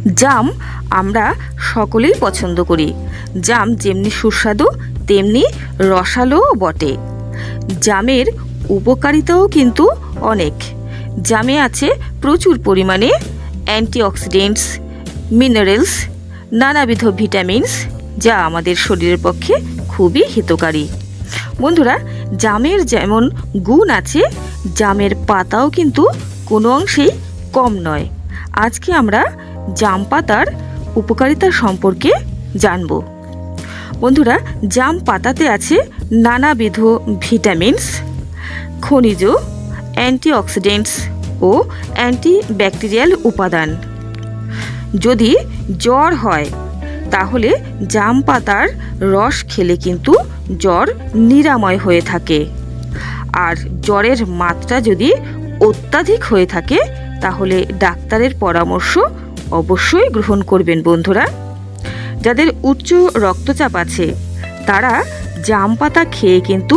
জাম আমরা সকলেই পছন্দ করি। জাম যেমনি সুস্বাদু তেমনি রসালোও বটে। জামের উপকারিতাও কিন্তু অনেক। জামে আছে প্রচুর পরিমাণে অ্যান্টিঅক্সিডেন্টস, মিনারেলস, নানাবিধ ভিটামিনস, যা আমাদের শরীরের পক্ষে খুবই হিতকারী। বন্ধুরা, জামের যেমন গুণ আছে, জামের পাতাও কিন্তু কোনো অংশেই কম নয়। আজকে আমরা জাম পাতার উপকারিতা সম্পর্কে জানব। বন্ধুরা, জাম পাতাতে আছে নানাবিধ ভিটামিনস, খনিজ, অ্যান্টিঅক্সিডেন্টস ও অ্যান্টিব্যাকটেরিয়াল উপাদান। যদি জ্বর হয় তাহলে জাম পাতার রস খেলে কিন্তু জ্বর নিরাময় হয়ে থাকে। আর জ্বরের মাত্রা যদি অত্যাধিক হয়ে থাকে তাহলে ডাক্তারের পরামর্শ অবশ্যই গ্রহণ করবেন। বন্ধুরা, যাদের উচ্চ রক্তচাপ আছে তারা জাম পাতা খেয়ে কিন্তু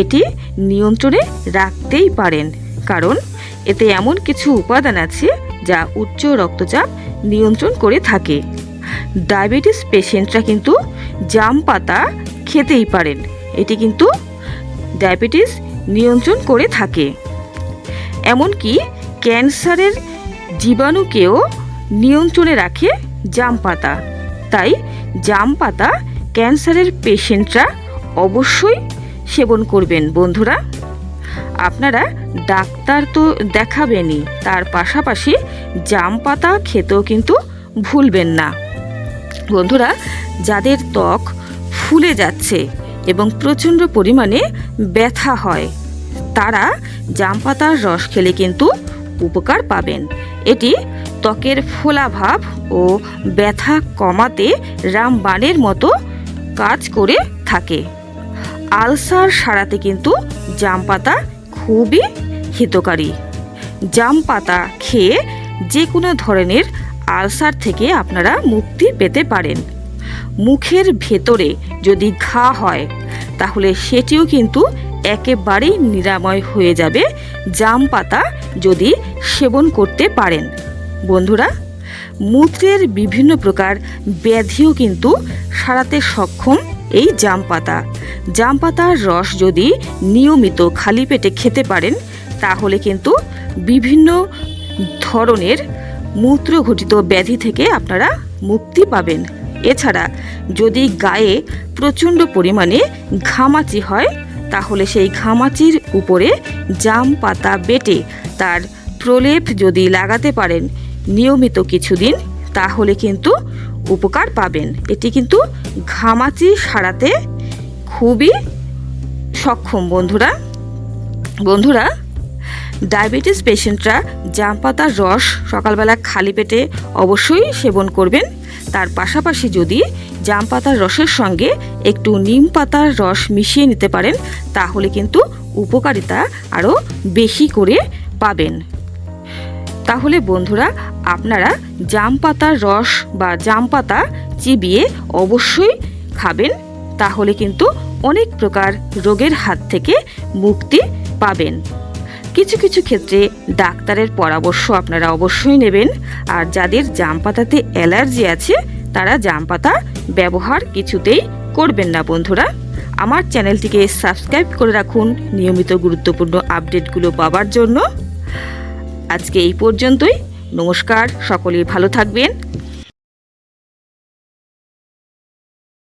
এটি নিয়ন্ত্রণে রাখতেই পারেন, কারণ এতে এমন কিছু উপাদান আছে যা উচ্চ রক্তচাপ নিয়ন্ত্রণ করে থাকে। ডায়াবেটিস পেশেন্টরা কিন্তু জাম পাতা খেতেই পারেন, এটি কিন্তু ডায়াবেটিস নিয়ন্ত্রণ করে থাকে। এমনকি ক্যান্সারের জীবাণুকেও নিয়ন্ত্রণে রাখে জাম পাতা। তাই জাম পাতা ক্যান্সারের পেশেন্টরা অবশ্যই সেবন করবেন। বন্ধুরা, আপনারা ডাক্তার তো দেখাবেনই, তার পাশাপাশি জাম পাতা খেতেও কিন্তু ভুলবেন না। বন্ধুরা, যাদের ত্বক ফুলে যাচ্ছে এবং প্রচণ্ড পরিমাণে ব্যথা হয় তারা জাম পাতার রস খেলে কিন্তু উপকার পাবেন। এটি ত্বকের ফোলাভাব ও ব্যথা কমাতে রামবাণের মতো কাজ করে থাকে। আলসার সারাতে কিন্তু জাম পাতা খুবই হিতকারী। জাম পাতা খেয়ে যে কোনো ধরনের আলসার থেকে আপনারা মুক্তি পেতে পারেন। মুখের ভেতরে যদি ঘা হয় তাহলে সেটিও কিন্তু একেবারেই নিরাময় হয়ে যাবে জাম পাতা যদি সেবন করতে পারেন। বন্ধুরা, মূত্রের বিভিন্ন প্রকার ব্যাধিও কিন্তু সারাতে সক্ষম এই জাম পাতা। জাম পাতার রস যদি নিয়মিত খালি পেটে খেতে পারেন তাহলে কিন্তু বিভিন্ন ধরনের মূত্রঘটিত ব্যাধি থেকে আপনারা মুক্তি পাবেন। এছাড়া যদি গায়ে প্রচণ্ড পরিমাণে ঘামাচি হয় তাহলে সেই ঘামাচির উপরে জাম পাতা বেটে তার প্রলেপ যদি লাগাতে পারেন নিয়মিত কিছুদিন তাহলে কিন্তু উপকার পাবেন। এটি কিন্তু ঘামাচি সারাতে খুবই সক্ষম। বন্ধুরা, ডায়াবেটিস পেশেন্টরা জাম পাতার রস সকালবেলা খালি পেটে অবশ্যই সেবন করবেন। তার পাশাপাশি যদি জাম পাতার রসের সঙ্গে একটু নিম পাতার রস মিশিয়ে নিতে পারেন তাহলে কিন্তু উপকারিতা আরও বেশি করে পাবেন। তাহলে বন্ধুরা, আপনারা জাম পাতার রস বা জাম পাতা চিবিয়ে অবশ্যই খাবেন, তাহলে কিন্তু অনেক প্রকার রোগের হাত থেকে মুক্তি পাবেন। কিছু কিছু ক্ষেত্রে ডাক্তারের পরামর্শ আপনারা অবশ্যই নেবেন। আর যাদের জাম পাতাতে অ্যালার্জি আছে তারা জাম পাতা ব্যবহার কিছুতেই করবেন না। বন্ধুরা, আমার চ্যানেলটিকে সাবস্ক্রাইব করে রাখুন নিয়মিত গুরুত্বপূর্ণ আপডেটগুলো পাওয়ার জন্য। আজকে এই পর্যন্তই। নমস্কার, সকলেই ভালো থাকবেন।